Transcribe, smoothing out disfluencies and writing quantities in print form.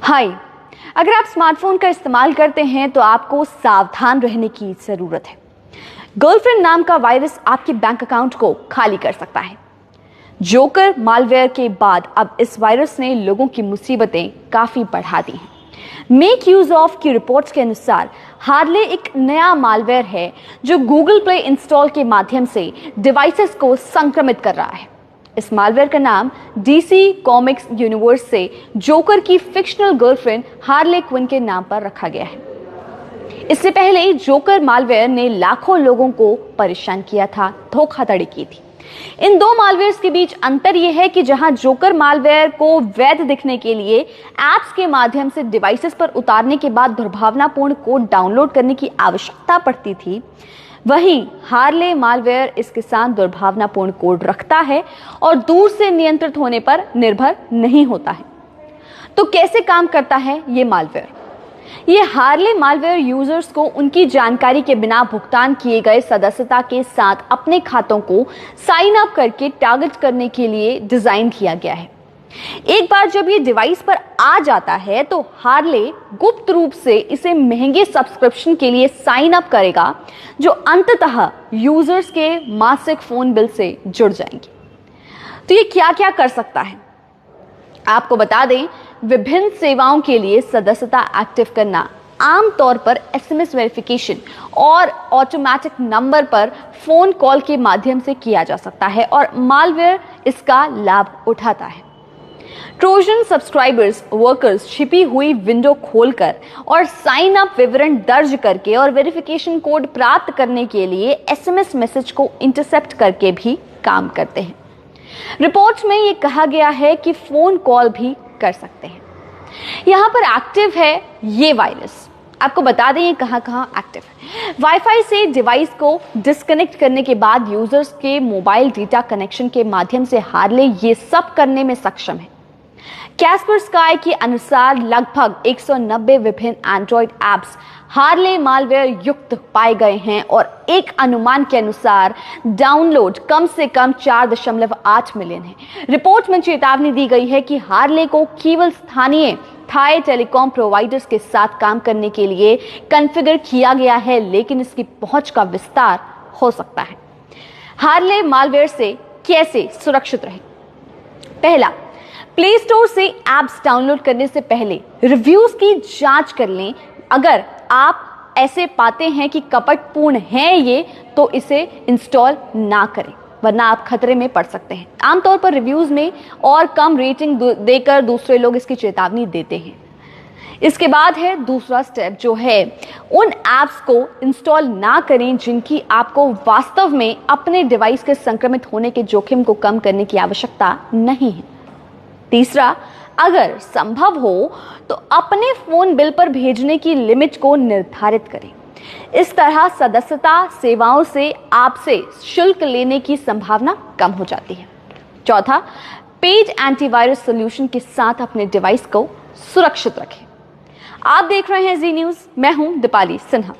हाय। अगर आप स्मार्टफोन का इस्तेमाल करते हैं तो आपको सावधान रहने की जरूरत है। गर्लफ्रेंड नाम का वायरस आपके बैंक अकाउंट को खाली कर सकता है। जोकर मालवेयर के बाद अब इस वायरस ने लोगों की मुसीबतें काफी बढ़ा दी हैं। मेक यूज ऑफ की रिपोर्ट्स के अनुसार हार्ले एक नया मालवेयर है जो गूगल प्ले इंस्टॉल के माध्यम से डिवाइसेस को संक्रमित कर रहा है। इस मालवेयर का नाम डीसी कॉमिक्स यूनिवर्स से जोकर की फिक्शनल गर्लफ्रेंड हार्ले क्विन के नाम पर रखा गया है। इससे पहले जोकर मालवेयर ने लाखों लोगों को परेशान किया था, धोखाधड़ी की थी। इन दो मालवेयर्स के बीच अंतर यह है कि जहां जोकर मालवेयर को वैध दिखने के लिए एप्स के माध्यम से डिवाइसेस पर उतारने के बाद दुर्भावनापूर्ण कोड डाउनलोड करने की आवश्यकता पड़ती थी, वहीं हार्ले मालवेयर इसके साथ दुर्भावनापूर्ण कोड रखता है और दूर से नियंत्रित होने पर निर्भर नहीं होता है। तो कैसे काम करता है ये मालवेयर? ये हार्ले मालवेयर यूजर्स को उनकी जानकारी के बिना भुगतान किए गए सदस्यता के साथ अपने खातों को साइन अप करके टारगेट करने के लिए डिजाइन किया गया है। एक बार जब ये डिवाइस पर आ जाता है तो हार्ले गुप्त रूप से इसे महंगे सब्सक्रिप्शन के लिए साइन अप करेगा, जो अंततः यूजर्स के मासिक फोन बिल से जुड़ जाएंगे। तो ये क्या क्या कर सकता है आपको बता दें। विभिन्न सेवाओं के लिए सदस्यता एक्टिव करना आमतौर पर एसएमएस वेरिफिकेशन और ऑटोमेटिक नंबर पर फोन कॉल के माध्यम से किया जा सकता है और मालवेयर इसका लाभ उठाता है। ट्रोजन सब्सक्राइबर्स वर्कर्स छिपी हुई विंडो खोलकर और साइन अप विवरण दर्ज करके और वेरिफिकेशन कोड प्राप्त करने के लिए एसएमएस मैसेज को इंटरसेप्ट करके भी काम करते हैं। रिपोर्ट में यह कहा गया है कि फोन कॉल भी कर सकते हैं। यहां पर एक्टिव है ये वायरस। आपको बता दें ये कहां एक्टिव है। वाईफाई से डिवाइस को डिस्कनेक्ट करने के बाद यूजर्स के मोबाइल डेटा कनेक्शन के माध्यम से हार्ले ये सब करने में सक्षम है। कैस्परस्काई के अनुसार लगभग 190 विभिन्न एंड्रॉइड ऐप्स हार्ले मालवेयर युक्त पाए गए हैं और एक अनुमान के अनुसार डाउनलोड कम से कम 4.8 मिलियन है। रिपोर्ट में चेतावनी दी गई है कि हार्ले को केवल स्थानीय थाई टेलीकॉम प्रोवाइडर्स के साथ काम करने के लिए कॉन्फ़िगर किया गया है, लेकिन इसकी पहुंच का विस्तार हो सकता है। हार्ले मालवेयर से कैसे सुरक्षित रहें? पहला, प्ले स्टोर से ऐप्स डाउनलोड करने से पहले रिव्यूज की जांच कर लें। अगर आप ऐसे पाते हैं कि कपटपूर्ण है ये, तो इसे इंस्टॉल ना करें, वरना आप खतरे में पड़ सकते हैं। आमतौर पर रिव्यूज में और कम रेटिंग देकर दूसरे लोग इसकी चेतावनी देते हैं। इसके बाद है दूसरा स्टेप, जो है उन ऐप्स को इंस्टॉल ना करें जिनकी आपको वास्तव में अपने डिवाइस के संक्रमित होने के जोखिम को कम करने की आवश्यकता नहीं है। तीसरा, अगर संभव हो तो अपने फोन बिल पर भेजने की लिमिट को निर्धारित करें। इस तरह सदस्यता सेवाओं से आपसे शुल्क लेने की संभावना कम हो जाती है। चौथा, पेड एंटीवायरस सॉल्यूशन के साथ अपने डिवाइस को सुरक्षित रखें। आप देख रहे हैं जी न्यूज़, मैं हूं दीपाली सिन्हा।